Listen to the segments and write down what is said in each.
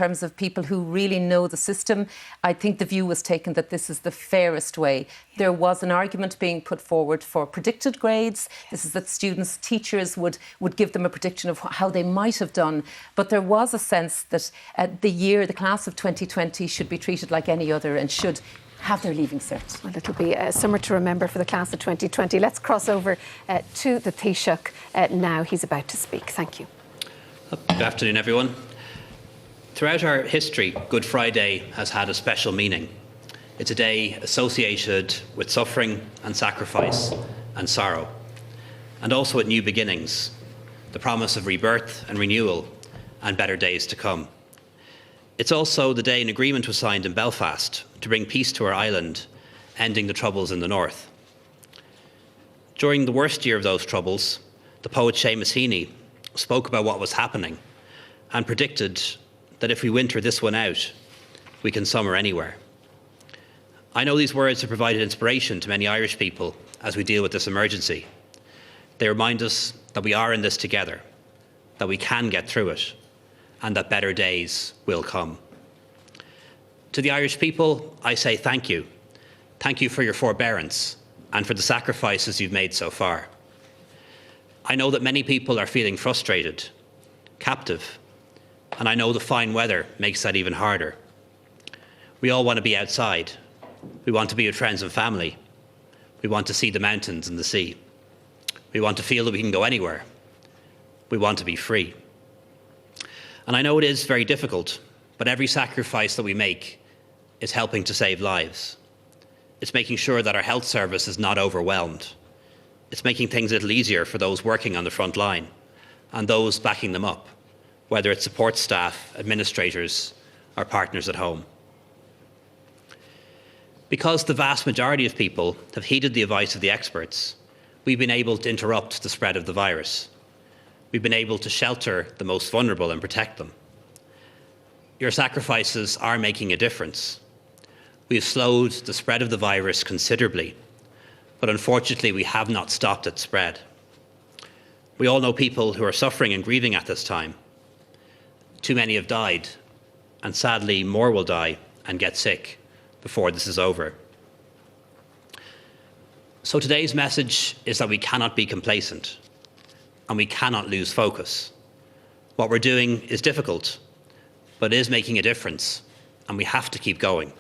terms of people who really know the system, I think the view was taken that this is the fairest way. There was an argument being put forward for predicted grades. This is that students, teachers would give them a prediction of how they might have done. But there was a sense that the class of 2020 should be treated like any other and should have their leaving cert. Well, it'll be a summer to remember for the class of 2020. Let's cross over to the Taoiseach now. He's about to speak. Thank you. Good afternoon, everyone. Throughout our history, Good Friday has had a special meaning. It's a day associated with suffering and sacrifice and sorrow, and also with new beginnings, the promise of rebirth and renewal and better days to come. It's also the day an agreement was signed in Belfast to bring peace to our island, ending the troubles in the north. During the worst year of those troubles, the poet Seamus Heaney spoke about what was happening and predicted that if we winter this one out, we can summer anywhere. I know these words have provided inspiration to many Irish people as we deal with this emergency. They remind us that we are in this together, that we can get through it, and that better days will come. To the Irish people, I say thank you. Thank you for your forbearance and for the sacrifices you've made so far. I know that many people are feeling frustrated, captive, and I know the fine weather makes that even harder. We all want to be outside. We want to be with friends and family. We want to see the mountains and the sea. We want to feel that we can go anywhere. We want to be free. And I know it is very difficult, but every sacrifice that we make is helping to save lives. It's making sure that our health service is not overwhelmed. It's making things a little easier for those working on the front line and those backing them up, whether it's support staff, administrators, or partners at home. Because the vast majority of people have heeded the advice of the experts, we've been able to interrupt the spread of the virus. We've been able to shelter the most vulnerable and protect them. Your sacrifices are making a difference. We've slowed the spread of the virus considerably, but unfortunately we have not stopped its spread. We all know people who are suffering and grieving at this time. Too many have died, and sadly more will die and get sick before this is over. So today's message is that we cannot be complacent and we cannot lose focus. What we're doing is difficult, but it is making a difference, and we have to keep going.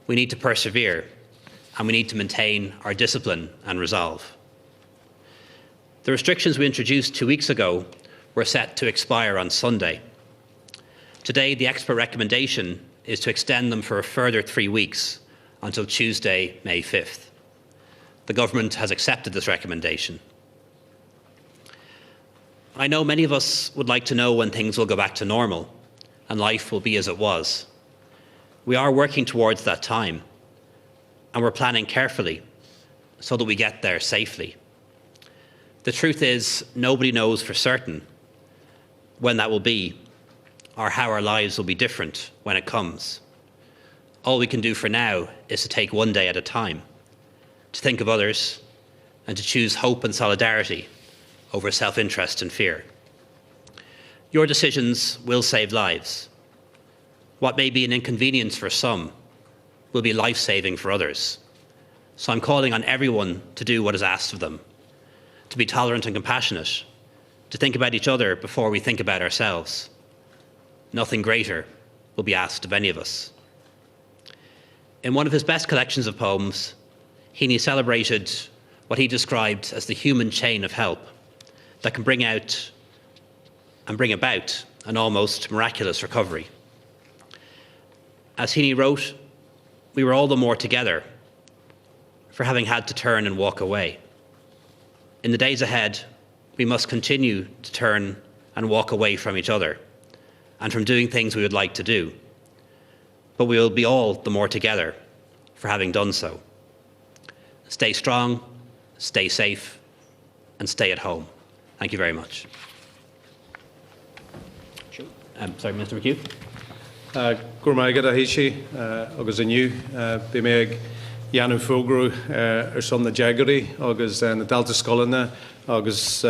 We need to persevere, and we need to maintain our discipline and resolve. The restrictions we introduced 2 weeks ago were set to expire on Sunday. Today, the expert recommendation is to extend them for a further 3 weeks until Tuesday, May 5th. The government has accepted this recommendation. I know many of us would like to know when things will go back to normal and life will be as it was. We are working towards that time, and we're planning carefully so that we get there safely. The truth is, nobody knows for certain when that will be or how our lives will be different when it comes. All we can do for now is to take one day at a time, to think of others, and to choose hope and solidarity over self-interest and fear. Your decisions will save lives. What may be an inconvenience for some will be life-saving for others. So I'm calling on everyone to do what is asked of them, to be tolerant and compassionate, to think about each other before we think about ourselves. Nothing greater will be asked of any of us. In one of his best collections of poems, Heaney celebrated what he described as the human chain of help that can bring out and bring about an almost miraculous recovery. As Heaney wrote, we were all the more together for having had to turn and walk away. In the days ahead, we must continue to turn and walk away from each other and from doing things we would like to do. But we will be all the more together for having done so. Stay strong, stay safe, and stay at home. Thank you very much. Sorry, Mr. McHugh. Gurmaigad Ahishi, agus aniu, Bimeg Yanu Fulgru, son the Jaggery, agus na Delta Scollina, agus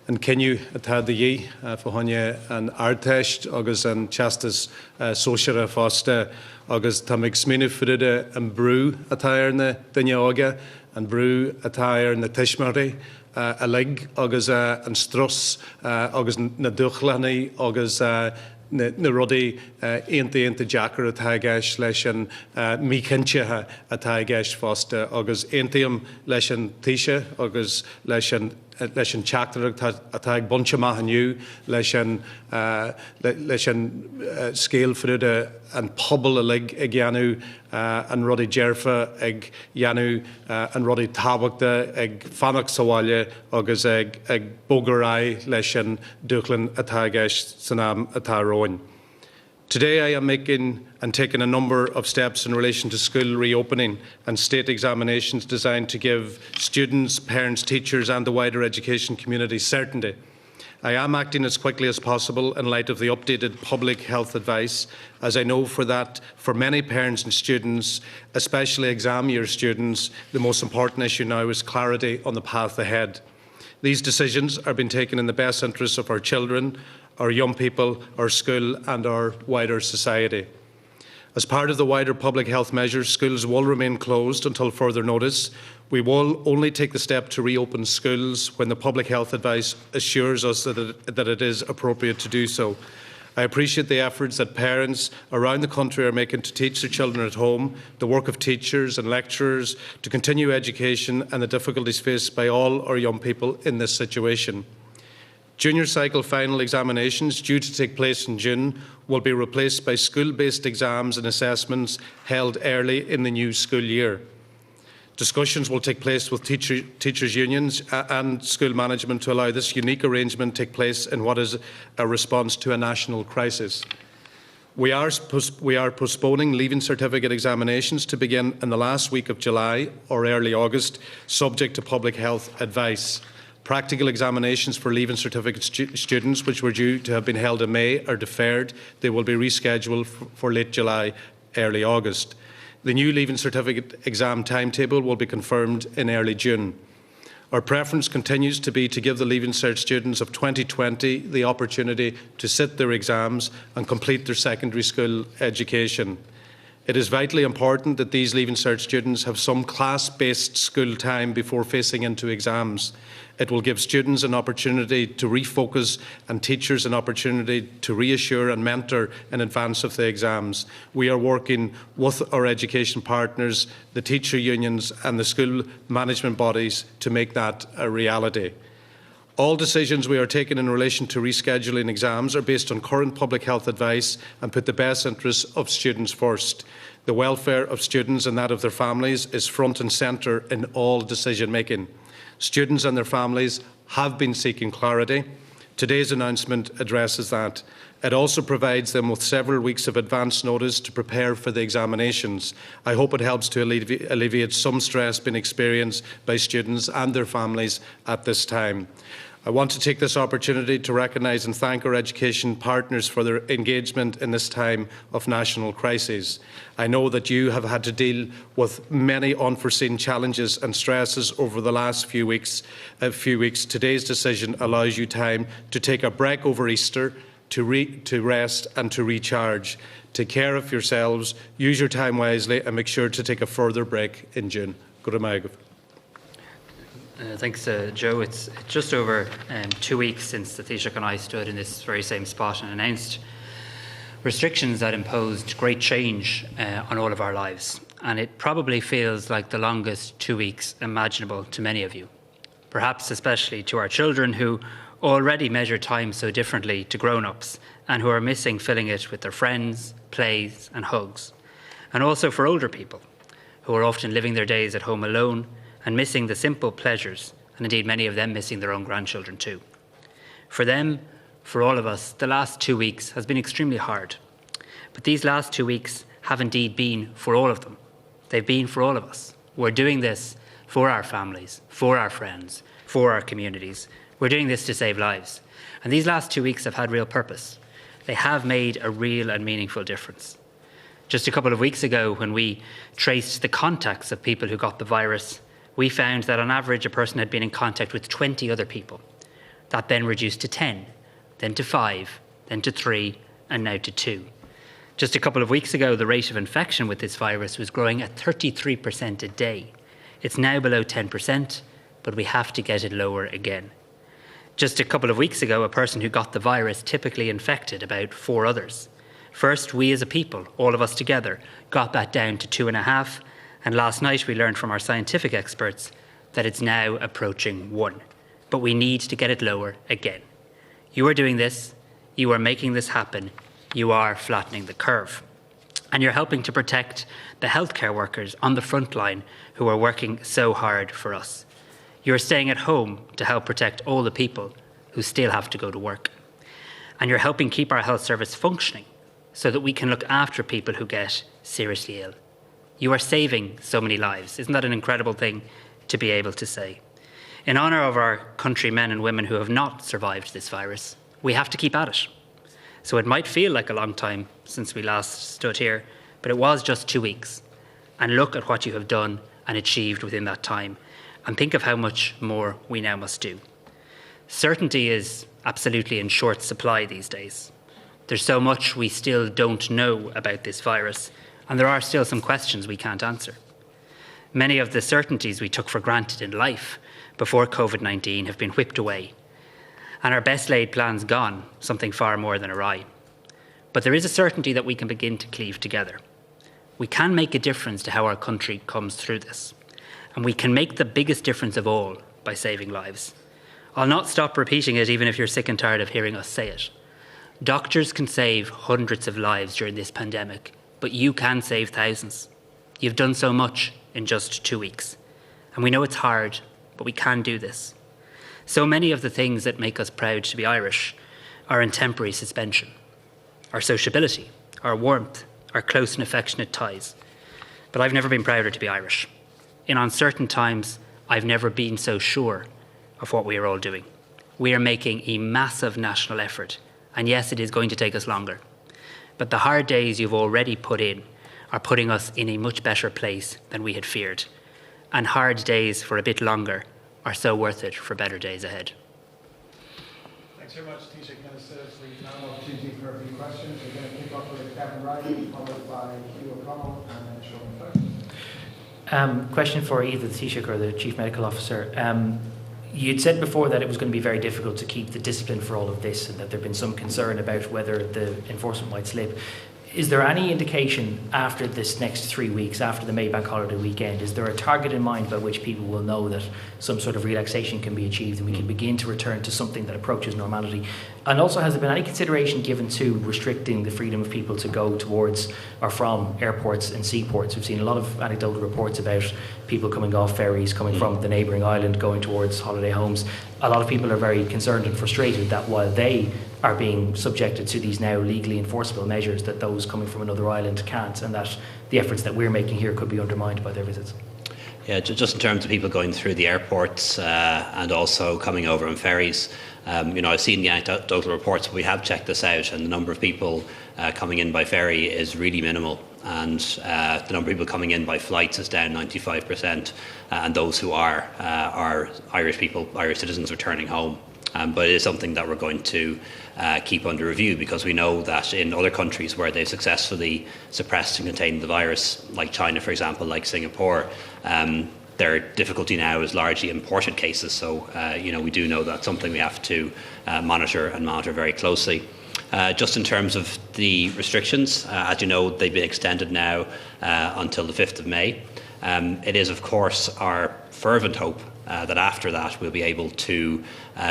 an cinniú atá de dhí fáinne an airteist agus an teastas sóisiire fásta agus tá ag smíanú fuide an brú atá ar na duine ága, an brú atá ar na tuismaraí a lig agus an stros agus na duchlenaí agus na rudaí aonta Jackar atá gceist leis an mícintethe atá gceist fásta agus aontaíam leis an taoise agus leis an teachtar atá ag bunte maithaniu leis an scéal fruide an pobl a lig ag dheanú an rudaí dearfa ag dheanú an rudaí tábhachta ag fannach sáile agus ag bógarrá leis an dúchlann atá gceist san am atá róin. Today I am making and taking a number of steps in relation to school reopening and state examinations designed to give students, parents, teachers and the wider education community certainty. I am acting as quickly as possible in light of the updated public health advice, as I know for many parents and students, especially exam year students, the most important issue now is clarity on the path ahead. These decisions are being taken in the best interests of our children, our young people, our school and our wider society. As part of the wider public health measures, schools will remain closed until further notice. We will only take the step to reopen schools when the public health advice assures us that it is appropriate to do so. I appreciate the efforts that parents around the country are making to teach their children at home, the work of teachers and lecturers to continue education and the difficulties faced by all our young people in this situation. Junior cycle final examinations due to take place in June will be replaced by school-based exams and assessments held early in the new school year. Discussions will take place with teachers' unions and school management to allow this unique arrangement to take place in what is a response to a national crisis. We are postponing Leaving Certificate examinations to begin in the last week of July or early August, subject to public health advice. Practical examinations for Leaving Certificate students, which were due to have been held in May, are deferred. They will be rescheduled for late July, early August. The new Leaving Certificate exam timetable will be confirmed in early June. Our preference continues to be to give the Leaving Cert students of 2020 the opportunity to sit their exams and complete their secondary school education. It is vitally important that these Leaving Cert students have some class-based school time before facing into exams. It will give students an opportunity to refocus and teachers an opportunity to reassure and mentor in advance of the exams. We are working with our education partners, the teacher unions and the school management bodies to make that a reality. All decisions we are taking in relation to rescheduling exams are based on current public health advice and put the best interests of students first. The welfare of students and that of their families is front and centre in all decision making. Students and their families have been seeking clarity. Today's announcement addresses that. It also provides them with several weeks of advance notice to prepare for the examinations. I hope it helps to alleviate some stress being experienced by students and their families at this time. I want to take this opportunity to recognise and thank our education partners for their engagement in this time of national crisis. I know that you have had to deal with many unforeseen challenges and stresses over the last few weeks. Today's decision allows you time to take a break over Easter, to rest and to recharge. Take care of yourselves, use your time wisely and make sure to take a further break in June. Thanks, Joe. It's just over 2 weeks since the Taoiseach and I stood in this very same spot and announced restrictions that imposed great change on all of our lives. And it probably feels like the longest 2 weeks imaginable to many of you, perhaps especially to our children who already measure time so differently to grown-ups and who are missing filling it with their friends, plays and hugs. And also for older people who are often living their days at home alone and missing the simple pleasures, and indeed many of them missing their own grandchildren too. For them, for all of us, the last 2 weeks has been extremely hard. But these last 2 weeks have indeed been for all of them. They've been for all of us. We're doing this for our families, for our friends, for our communities. We're doing this to save lives. And these last 2 weeks have had real purpose. They have made a real and meaningful difference. Just a couple of weeks ago, when we traced the contacts of people who got the virus, we found that on average a person had been in contact with 20 other people. That then reduced to 10, then to 5, then to 3, and now to 2. Just a couple of weeks ago, the rate of infection with this virus was growing at 33% a day. It's now below 10%, but we have to get it lower again. Just a couple of weeks ago, a person who got the virus typically infected about 4 others. First, we as a people, all of us together, got that down to 2.5, and last night we learned from our scientific experts that it's now approaching 1. But we need to get it lower again. You are doing this, you are making this happen, you are flattening the curve. And you're helping to protect the healthcare workers on the front line who are working so hard for us. You're staying at home to help protect all the people who still have to go to work. And you're helping keep our health service functioning so that we can look after people who get seriously ill. You are saving so many lives. Isn't that an incredible thing to be able to say? In honour of our countrymen and women who have not survived this virus, we have to keep at it. So it might feel like a long time since we last stood here, but it was just 2 weeks. And look at what you have done and achieved within that time. And think of how much more we now must do. Certainty is absolutely in short supply these days. There's so much we still don't know about this virus, and there are still some questions we can't answer. Many of the certainties we took for granted in life before COVID-19 have been whipped away, and our best laid plans gone, something far more than awry. But there is a certainty that we can begin to cleave together. We can make a difference to how our country comes through this, and we can make the biggest difference of all by saving lives. I'll not stop repeating it even if you're sick and tired of hearing us say it. Doctors can save hundreds of lives during this pandemic, but you can save thousands. You've done so much in just 2 weeks. And we know it's hard, but we can do this. So many of the things that make us proud to be Irish are in temporary suspension. Our sociability, our warmth, our close and affectionate ties. But I've never been prouder to be Irish. In uncertain times, I've never been so sure of what we are all doing. We are making a massive national effort. And yes, it is going to take us longer. But the hard days you've already put in are putting us in a much better place than we had feared. And hard days for a bit longer are so worth it for better days ahead. Thanks very much, Taoiseach. Minister. We now have an opportunity for a few questions. We're going to kick off with Kevin Riley, followed by Hugh O'Connell, and then Sean First. Question for either the Taoiseach or the Chief Medical Officer. You'd said before that it was going to be very difficult to keep the discipline for all of this, and that there had been some concern about whether the enforcement might slip. Is there any indication after this next 3 weeks, after the May Bank holiday weekend, is there a target in mind by which people will know that some sort of relaxation can be achieved and we can begin to return to something that approaches normality? And also, has there been any consideration given to restricting the freedom of people to go towards or from airports and seaports? We've seen a lot of anecdotal reports about people coming off ferries, coming from the neighbouring island, going towards holiday homes. A lot of people are very concerned and frustrated that while they are being subjected to these now legally enforceable measures, that those coming from another island can't, and that the efforts that we're making here could be undermined by their visits. Yeah, just in terms of people going through the airports and also coming over on ferries, I've seen the anecdotal reports, but we have checked this out, and the number of people coming in by ferry is really minimal, and the number of people coming in by flights is down 95%, and those who are Irish people, Irish citizens returning home. But it is something that we're going to keep under review, because we know that in other countries where they've successfully suppressed and contained the virus, like China, for example, like Singapore, their difficulty now is largely imported cases. So, we do know that's something we have to monitor very closely. Just in terms of the restrictions, as you know, they've been extended now until the 5th of May. It is, of course, our fervent hope that after that we'll be able to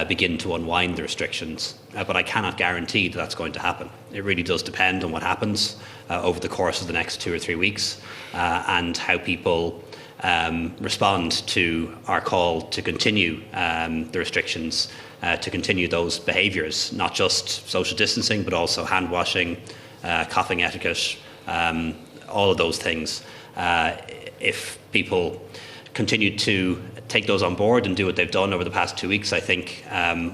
begin to unwind the restrictions. But I cannot guarantee that that's going to happen. It really does depend on what happens over the course of the next 2 or 3 weeks and how people respond to our call to continue the restrictions, to continue those behaviours, not just social distancing, but also hand washing, coughing etiquette, all of those things. If people continue to take those on board and do what they've done over the past 2 weeks, I think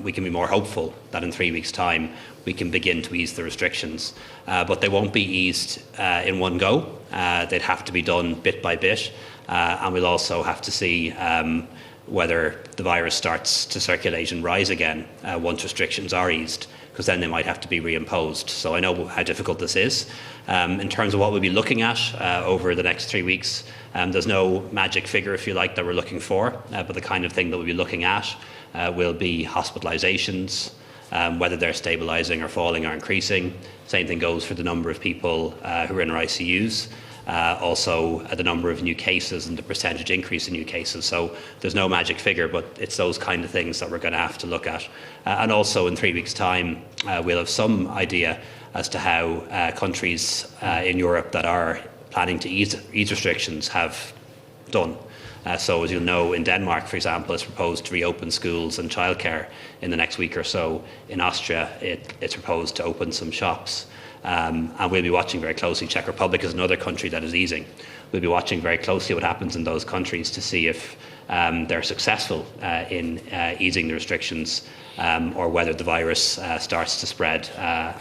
we can be more hopeful that in 3 weeks' time we can begin to ease the restrictions. But they won't be eased in one go. They'd have to be done bit by bit. And we'll also have to see whether the virus starts to circulate and rise again once restrictions are eased, because then they might have to be reimposed. So I know how difficult this is. In terms of what we'll be looking at over the next 3 weeks, there's no magic figure, if you like, that we're looking for, but the kind of thing that we'll be looking at will be hospitalisations, whether they're stabilising or falling or increasing. Same thing goes for the number of people who are in our ICUs. Also the number of new cases and the percentage increase in new cases. So there's no magic figure, but it's those kind of things that we're going to have to look at. And also in 3 weeks' time, we'll have some idea as to how countries in Europe that are planning to ease restrictions have done. So as you'll know, in Denmark, for example, it's proposed to reopen schools and childcare in the next week or so. In Austria, it's proposed to open some shops. And we'll be watching very closely. Czech Republic is another country that is easing. We'll be watching very closely what happens in those countries to see if they're successful in easing the restrictions or whether the virus starts to spread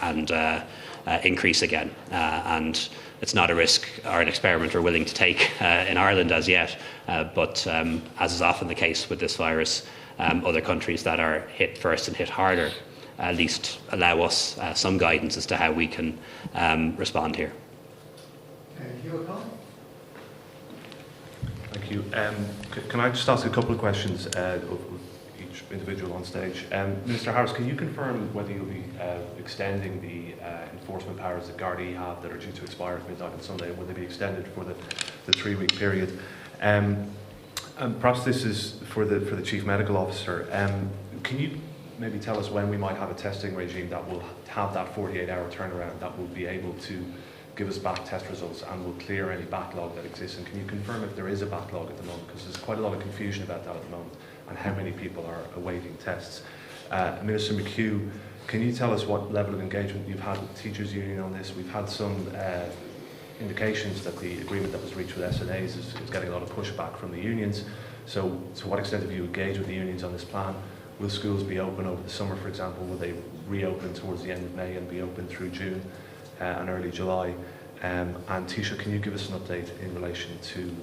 and increase again. And it's not a risk or an experiment we're willing to take in Ireland as yet, but as is often the case with this virus, other countries that are hit first and hit harder at least allow us some guidance as to how we can respond here. Hugh O'Connell. Thank you. Can I just ask a couple of questions of each individual on stage? Minister Harris, can you confirm whether you'll be extending the enforcement powers that Gardaí have that are due to expire at midnight on Sunday? Will they be extended for the 3-week period? And perhaps this is for the Chief Medical Officer. Can you maybe tell us when we might have a testing regime that will have that 48-hour turnaround, that will be able to give us back test results and will clear any backlog that exists? And can you confirm if there is a backlog at the moment? Because there's quite a lot of confusion about that at the moment and how many people are awaiting tests. Minister McHugh, can you tell us what level of engagement you've had with the Teachers Union on this? We've had some indications that the agreement that was reached with SNAs is getting a lot of pushback from the unions. So to what extent have you engaged with the unions on this plan? Will schools be open over the summer, for example? Will they reopen towards the end of May and be open through June and early July? And Taoiseach, can you give us an update in relation to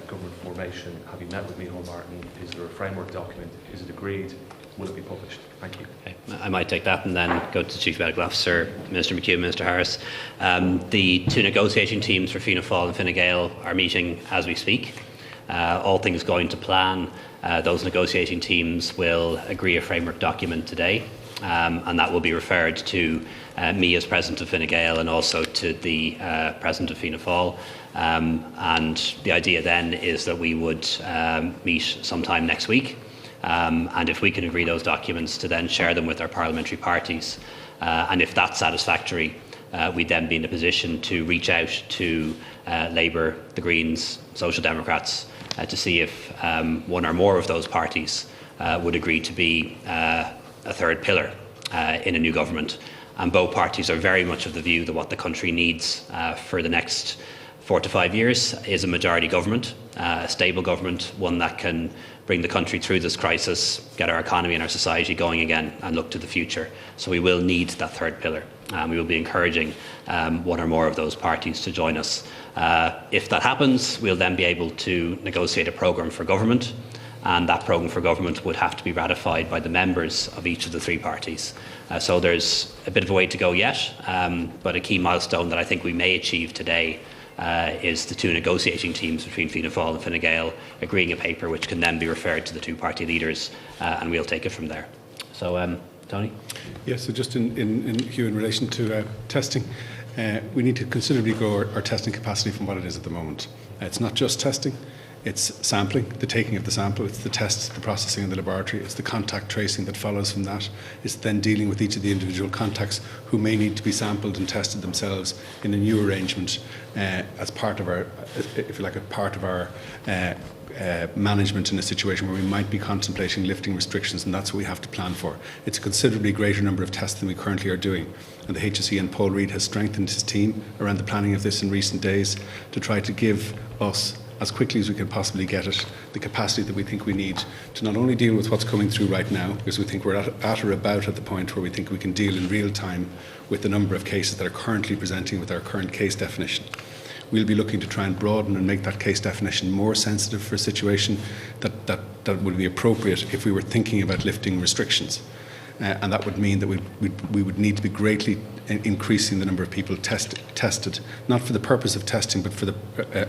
government formation? Have you met with Micheál Martin? Is there a framework document? Is it agreed? Will it be published? Thank you. Okay. I might take that and then go to the Chief Medical Officer, Minister McHugh, Minister Harris. The two negotiating teams for Fianna Fáil and Fine Gael are meeting as we speak. All things going to plan. Those negotiating teams will agree a framework document today, and that will be referred to me as President of Fine Gael and also to the President of Fianna Fáil. And the idea then is that we would meet sometime next week, and if we can agree those documents, to then share them with our parliamentary parties. And if that's satisfactory, we'd then be in a position to reach out to Labour, the Greens, Social Democrats, to see if one or more of those parties would agree to be a third pillar in a new government. And both parties are very much of the view that what the country needs for the next 4 to 5 years is a majority government, a stable government, one that can bring the country through this crisis, get our economy and our society going again and look to the future. So we will need that third pillar. We will be encouraging one or more of those parties to join us. If that happens, we'll then be able to negotiate a programme for government, and that programme for government would have to be ratified by the members of each of the three parties. So there's a bit of a way to go yet, but a key milestone that I think we may achieve today is the two negotiating teams between Fianna Fáil and Fine Gael agreeing a paper which can then be referred to the two party leaders, and we'll take it from there. So, Tony? Yes, so just Hugh, in relation to testing, we need to considerably grow our testing capacity from what it is at the moment. It's not just testing, it's sampling, the taking of the sample, it's the tests, the processing in the laboratory, it's the contact tracing that follows from that, it's then dealing with each of the individual contacts who may need to be sampled and tested themselves in a new arrangement as part of our, if you like, a part of our management in a situation where we might be contemplating lifting restrictions, and that's what we have to plan for. It's a considerably greater number of tests than we currently are doing, and the HSE and Paul Reid has strengthened his team around the planning of this in recent days to try to give us, as quickly as we can possibly get it, the capacity that we think we need to not only deal with what's coming through right now, because we think we're at or about at the point where we think we can deal in real time with the number of cases that are currently presenting with our current case definition. we'll be looking to try and broaden and make that case definition more sensitive for a situation that would be appropriate if we were thinking about lifting restrictions. And that would mean that we would need to be greatly increasing the number of people tested, not for the purpose of testing, but for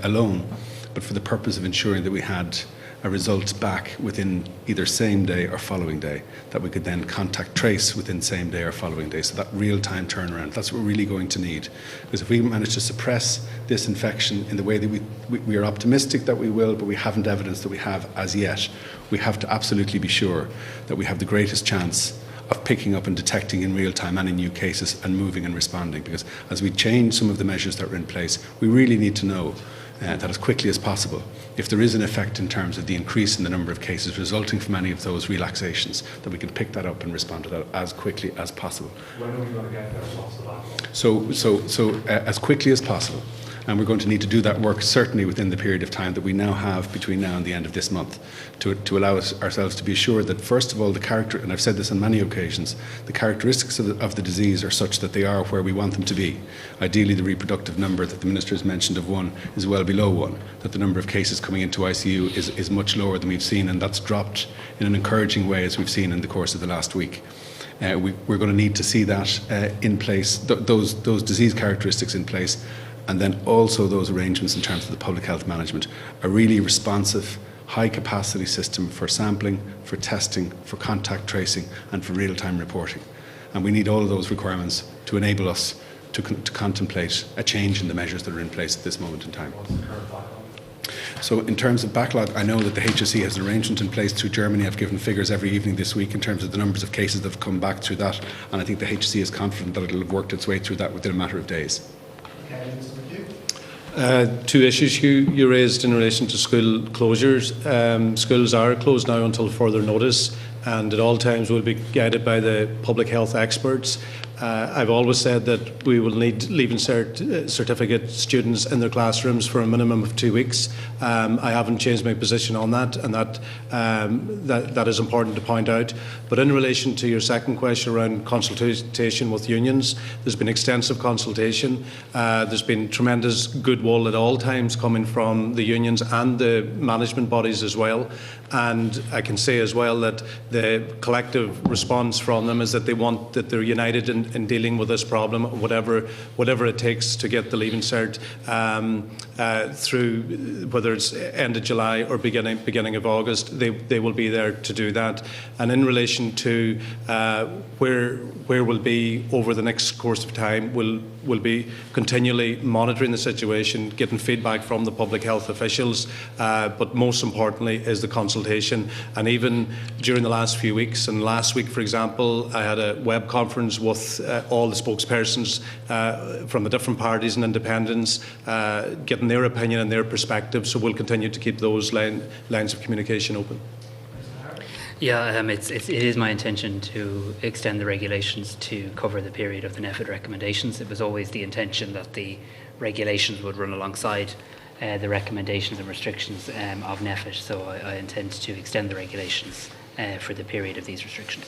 alone, but for the purpose of ensuring that we had a result back within either same day or following day, that we could then contact trace within same day or following day. So that real-time turnaround, that's what we're really going to need. Because if we manage to suppress this infection in the way that we are optimistic that we will, but we haven't evidence that we have as yet, we have to absolutely be sure that we have the greatest chance of picking up and detecting in real time any new cases and moving and responding. Because as we change some of the measures that are in place, we really need to know that as quickly as possible, if there is an effect in terms of the increase in the number of cases resulting from any of those relaxations, that we can pick that up and respond to that as quickly as possible. When are we going to get there? What's the backlog? So as quickly as possible. And we're going to need to do that work certainly within the period of time that we now have between now and the end of this month to allow ourselves to be assured that, first of all, the character, and I've said this on many occasions, the characteristics of the disease are such that they are where we want them to be. Ideally, the reproductive number that the Minister has mentioned of 1 is well below 1, that the number of cases coming into ICU is much lower than we've seen, and that's dropped in an encouraging way as we've seen in the course of the last week. We're going to need to see that in place, those disease characteristics in place, and then also those arrangements in terms of the public health management, a really responsive, high-capacity system for sampling, for testing, for contact tracing, and for real-time reporting. And we need all of those requirements to enable us to contemplate a change in the measures that are in place at this moment in time. So in terms of backlog, I know that the HSE has an arrangement in place through Germany. I've given figures every evening this week in terms of the numbers of cases that have come back through that, and I think the HSE is confident that it will have worked its way through that within a matter of days. Two issues you raised in relation to school closures. Schools are closed now until further notice, and at all times will be guided by the public health experts. I've always said that we will need Leaving Cert certificate students in their classrooms for a minimum of 2 weeks. I haven't changed my position on that, and that is important to point out. But in relation to your second question around consultation with unions, there's been extensive consultation. There's been tremendous goodwill at all times coming from the unions and the management bodies as well. And I can say as well that the collective response from them is that they're united in dealing with this problem, whatever it takes to get the Leaving Cert through, whether it's end of July or beginning of August. They will be there to do that. And in relation to where we'll be over the next course of time, we'll be continually monitoring the situation, getting feedback from the public health officials, but most importantly is the consultation. And even during the last few weeks, and last week, for example, I had a web conference with all the spokespersons from the different parties and independents, getting their opinion and their perspective. So we'll continue to keep those lines of communication open. Yeah, it is my intention to extend the regulations to cover the period of the NPHET recommendations. It was always the intention that the regulations would run alongside the recommendations and restrictions of NPHET, so I intend to extend the regulations for the period of these restrictions.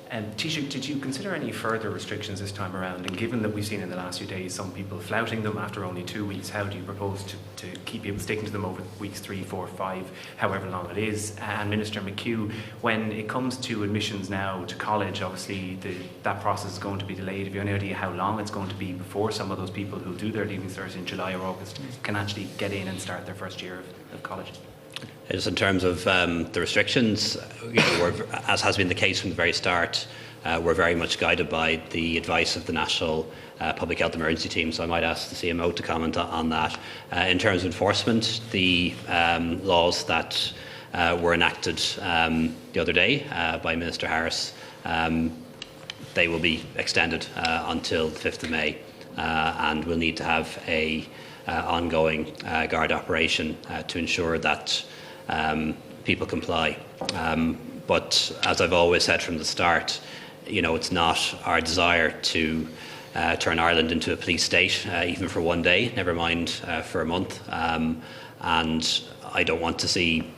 Taoiseach, did you consider any further restrictions this time around? And given that we've seen in the last few days some people flouting them after only 2 weeks, how do you propose to keep people sticking to them over weeks 3, 4, 5, however long it is? And Minister McHugh, when it comes to admissions now to college, obviously that process is going to be delayed. Have you any idea how long it's going to be before some of those people who do their Leaving Cert in July or August can actually get in and start their first year of college? Just in terms of the restrictions, as has been the case from the very start, we're very much guided by the advice of the National Public Health Emergency Team, so I might ask the CMO to comment on that. In terms of enforcement, the laws that were enacted the other day by Minister Harris, they will be extended until the 5th of May, and we'll need to have a ongoing guard operation to ensure that people comply. But as I've always said from the start, it's not our desire to turn Ireland into a police state, even for one day, never mind for a month. And I don't want to see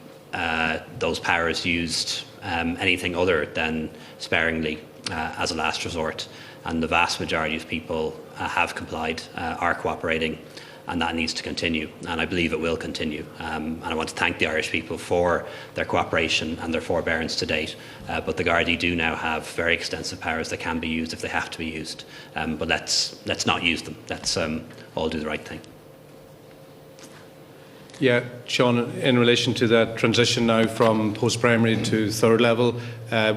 those powers used anything other than sparingly. as a last resort. And the vast majority of people have complied, are cooperating, and that needs to continue, and I believe it will continue. And I want to thank the Irish people for their cooperation and their forbearance to date. But the Gardaí do now have very extensive powers that can be used if they have to be used. But let's not use them. Let's all do the right thing. Yeah, Sean, in relation to that transition now from post-primary to third level,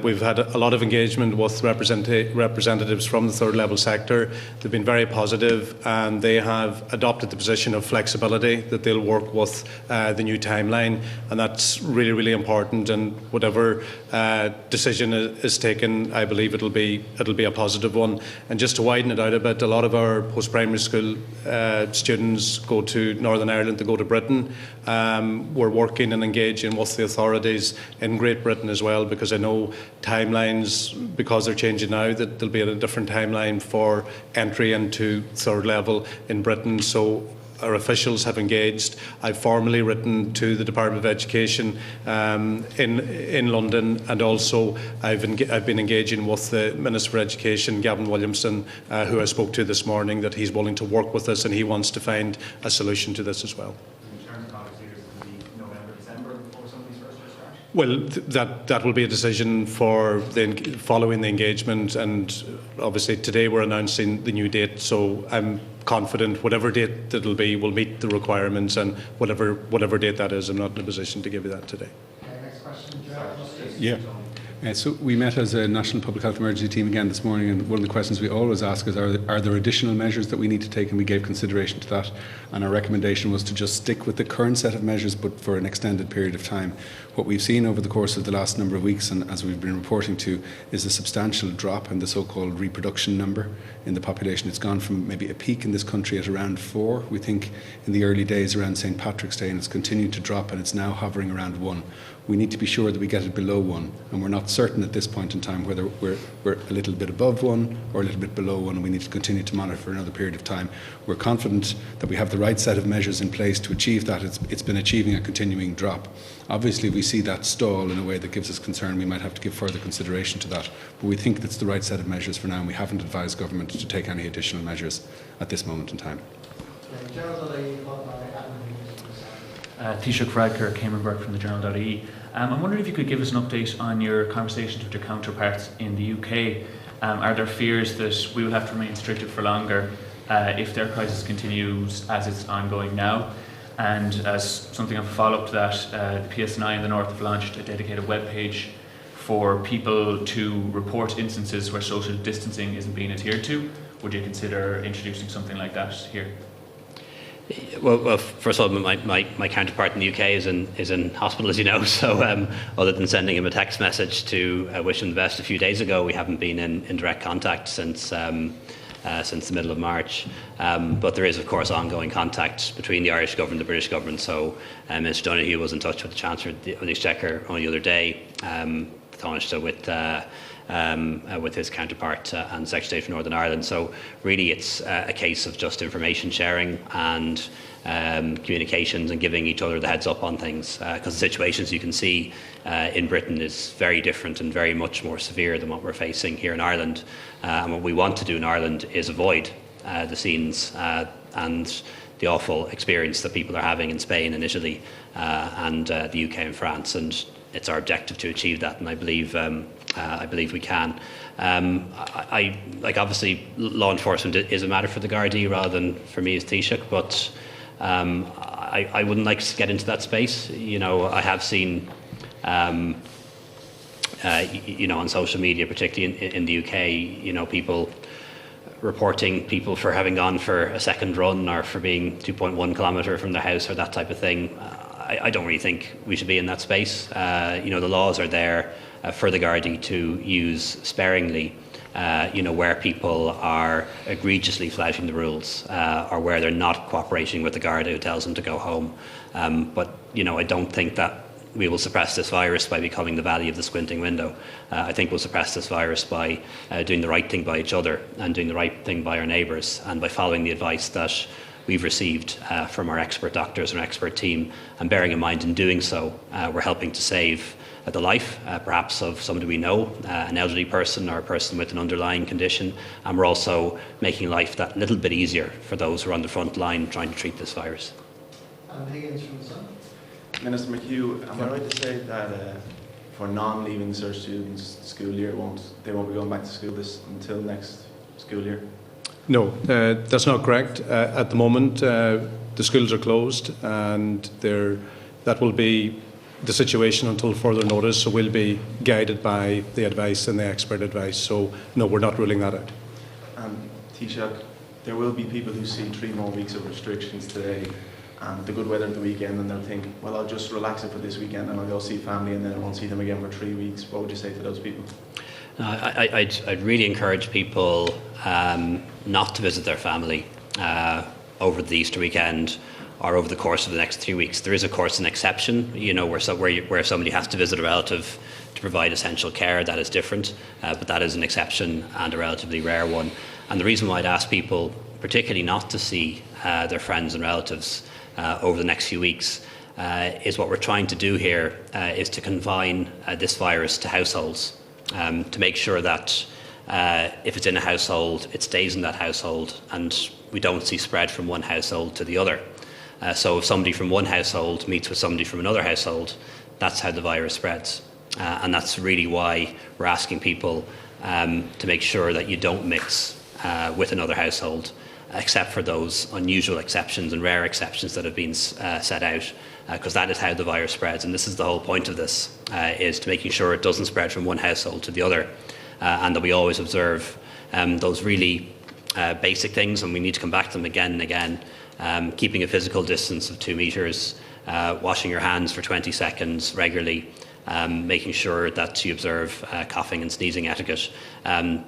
we've had a lot of engagement with representatives from the third level sector. They've been very positive, and they have adopted the position of flexibility, that they'll work with the new timeline, and that's really, really important. And whatever decision is taken, I believe it'll be a positive one. And just to widen it out a bit, a lot of our post-primary school students go to Northern Ireland, to go to Britain. We're working and engaging with the authorities in Great Britain as well, because I know timelines, because they're changing now, that there'll be a different timeline for entry into third level in Britain. So our officials have engaged. I've formally written to the Department of Education in London, and also I've been engaging with the Minister for Education, Gavin Williamson, who I spoke to this morning, that he's willing to work with us and he wants to find a solution to this as well. Well, that will be a decision for following the engagement, and obviously today we're announcing the new date, so I'm confident whatever date that'll be will meet the requirements, and whatever date that is, I'm not in a position to give you that today. Okay, next question, Yeah. So we met as a National Public Health Emergency team again this morning, and one of the questions we always ask is, are there additional measures that we need to take? And we gave consideration to that, and our recommendation was to just stick with the current set of measures, but for an extended period of time. What we've seen over the course of the last number of weeks, and as we've been reporting to, is a substantial drop in the so-called reproduction number in the population. It's gone from maybe a peak in this country at around 4, we think, in the early days around St. Patrick's Day, and it's continued to drop, and it's now hovering around 1. We need to be sure that we get it below 1, and we're not certain at this point in time whether we're a little bit above 1 or a little bit below 1, and we need to continue to monitor for another period of time. We're confident that we have the right set of measures in place to achieve that. It's been achieving a continuing drop. Obviously, we see that stall in a way that gives us concern. We might have to give further consideration to that, but we think that's the right set of measures for now, and we haven't advised government to take any additional measures at this moment in time. Taoiseach Varadkar, Cameron Burke from the Journal.ie. I'm wondering if you could give us an update on your conversations with your counterparts in the UK. Are there fears that we will have to remain restricted for longer if their crisis continues as it's ongoing now? And as something of a follow-up to that, the PSNI in the North have launched a dedicated webpage for people to report instances where social distancing isn't being adhered to. Would you consider introducing something like that here? Well, first of all, my counterpart in the UK is in hospital, as you know. So, other than sending him a text message to wish him the best a few days ago, we haven't been in direct contact since the middle of March. But there is, of course, ongoing contact between the Irish government and the British government. So, Mr. Donoghue was in touch with the Chancellor of the Exchequer only the other day, with his counterpart and Secretary of State for Northern Ireland. So really it's a case of just information sharing and communications and giving each other the heads up on things, because the situations you can see in Britain is very different and very much more severe than what we're facing here in Ireland. And what we want to do in Ireland is avoid the scenes and the awful experience that people are having in Spain and Italy and the UK and France, and it's our objective to achieve that, and I believe we can. Obviously, law enforcement is a matter for the Gardaí rather than for me as Taoiseach, but I wouldn't like to get into that space. You know, I have seen, on social media, particularly in the UK, people reporting people for having gone for a second run or for being 2.1 kilometre from their house or that type of thing. I don't really think we should be in that space. The laws are there for the Gardaí to use sparingly, where people are egregiously flouting the rules or where they're not cooperating with the Garda who tells them to go home. But I don't think that we will suppress this virus by becoming the valley of the squinting window. I think we'll suppress this virus by doing the right thing by each other and doing the right thing by our neighbours, and by following the advice that we've received from our expert doctors and our expert team, and bearing in mind in doing so, we're helping to save the life, perhaps of somebody we know, an elderly person or a person with an underlying condition, and we're also making life that little bit easier for those who are on the front line trying to treat this virus. Alan Higgins from the Sun. Minister McHugh, am I right to say that for non-leaving cert students, the school year they won't be going back to school until next school year? No, that's not correct. At the moment, the schools are closed, and that will be the situation until further notice. So we'll be guided by the advice and the expert advice. So no, we're not ruling that out. Taoiseach, there will be people who see 3 more weeks of restrictions today and the good weather at the weekend, and they'll think, well, I'll just relax it for this weekend and I'll go see family, and then I won't see them again for 3 weeks. What would you say to those people? I'd really encourage people not to visit their family over the Easter weekend or over the course of the next 3 weeks. There is, of course, an exception, where somebody has to visit a relative to provide essential care. That is different, but that is an exception and a relatively rare one. And the reason why I'd ask people, particularly not to see their friends and relatives over the next few weeks, is what we're trying to do here is to confine this virus to households, to make sure that if it's in a household, it stays in that household, and we don't see spread from one household to the other. So if somebody from one household meets with somebody from another household, that's how the virus spreads. And that's really why we're asking people to make sure that you don't mix with another household, except for those unusual exceptions and rare exceptions that have been set out, because that is how the virus spreads. And this is the whole point of this, is to making sure it doesn't spread from one household to the other, and that we always observe those really basic things, and we need to come back to them again and again. Keeping a physical distance of 2 metres, washing your hands for 20 seconds regularly, making sure that you observe coughing and sneezing etiquette.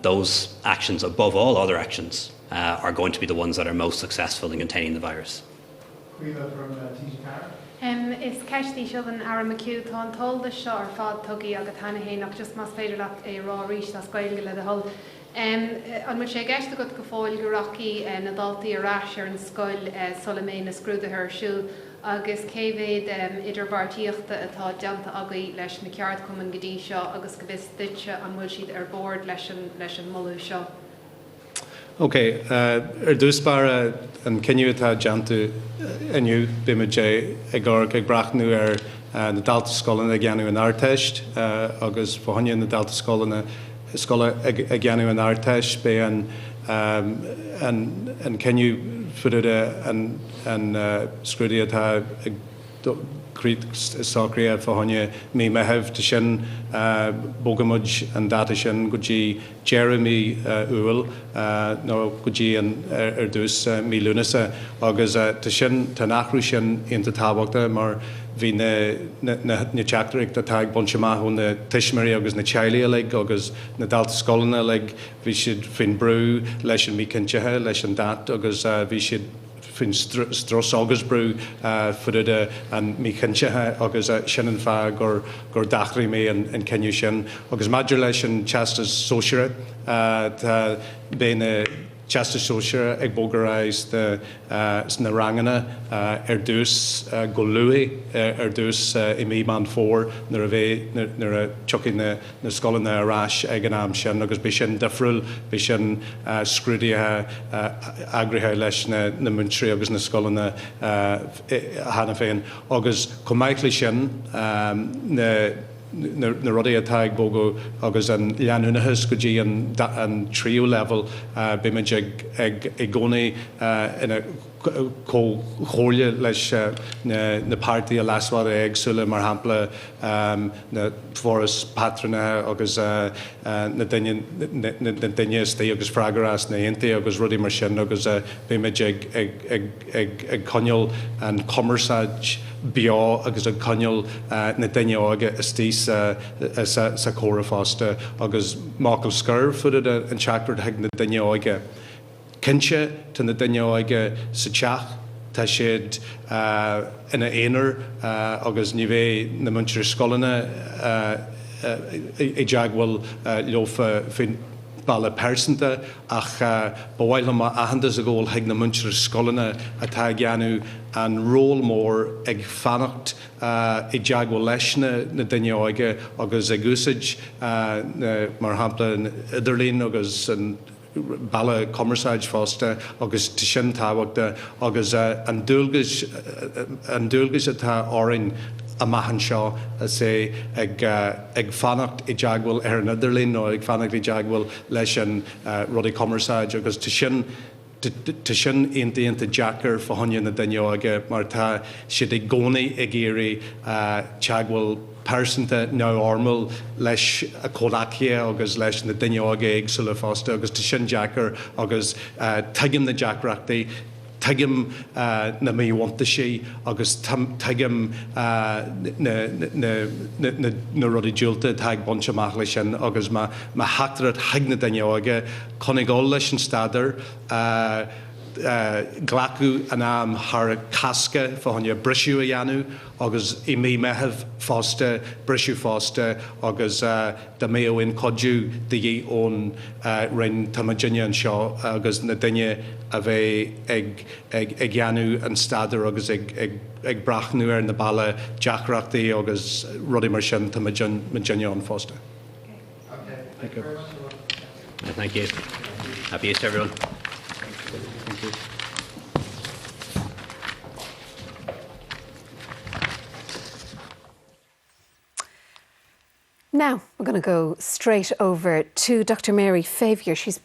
Those actions, above all other actions, are going to be the ones that are most successful in containing the virus. Cuiva from TG Is Keisty Shugan Aaron McHugh Thon told the shot or fad tuggy aga Tana Hainoch just must fade up a raw reach that's going to the whole. On which I guess the good Gafoil Guraki and Adalti Rasher and Skull Solomon screw the her shoe. Agus Keved idir bartíochta atá deanta agaí leis na ceart cuman godí seo agus go bhís duitse an bhfuil siad board leis an mollú seo. Okay, dús bara an cinniú atá deanta inniu bimime ag brachnú na Dalta Scolanna a gceanú an arteist, agus fáinne na Dalta Scolanna a gceanú an arteist be an cinniú fuidir an scrúdaí atá sacria fáinne mí mehebh de sin bógamid an data sin go dtí Jeremy Uil nó go dtí an dús mí lúnasa agus de sin tá nachrú sin inta tábhachta mar bhí na teachtarí de taag bonse maithú na tiismirí agus na tealaí le agus na Dalta Scolanna le bhí siad fin brú leis an mícintethe leis an dat agus bhí siad fin stros agus brú fuidir an mícintethe agus sin an fear gur dachraí mé an cinniú sin agus maidir leis an teastas sóisiire tá béna Chester Social ag bógaráis na rangana dús go luí dús I mí man fór nar a bheith nar a tucin na scolanna arás ag an am sin agus bhí sin difriúil bhí sin scrúdaithe agrithe leis na muntrí agus na scolanna hana féin agus comáiclí sin na rudaí atá ag bógu agus an leanúnachas go dtí an tríú level bimid ag gcónaí ina chóirle leis na pártaí a lasmhaid agsúla mar hampla na fóras patranna agus na duine stí agus freigarás na aontaí agus rudaí mar sin agus bimid ag coinneol an commerceáid beo agus an coinneol na duine áige istí sa córa fásta agus mácail scurr fuidir an teachtar ag na duine áige. Cinse tá na duine áige sa teach tá siad ina éonar agus ní bheith na muintir scolanna I deag bhfuil leofa balla persanta ach bhhail ma ahandas a ggóil heag na muintir scolanna atá geanú an ról mór ag fannacht I deagháil leis na duine áige agus ag úsáid mar hampla idirlín agus an balla commerceáid fásta agus tí sin táhachta agus an dúlgas atá árainn a maithan seo a sé ag fannacht I deagháil ar an idirlín nó ag fannacht I deagháil leis an rudaí commerceáid agus tí sin aontaíonnta Jackar fáinne na duine áige mar tá siad ag gcónaí ag éirí teagháil persanta ná ormal leis a Códácia agus leis na duine áige agsúla fásta agus tá sin Jackar agus tuigim na Jackreachtaí tuigim na míhaanta sí agus tuigim na rudí dúilta teag bonse amach lei sin agus má heachtarad heag na duine áige chunig gáil leis an stadar glacu an am haar casca fáinne brisú a dhéanú agus I mí methebh fásta brisú fásta agus de mé óin codú de dhé ón rinn tamagine an seo agus na duine a bheith ag dhéanú an stadar agus ag brachnú ar na balla Jackreachtaí agus rudí mar sin tamagine an fásta. Thank you. Thank you. Happy Easter, everyone. Now we're going to go straight over to Dr. Mary Favier. She's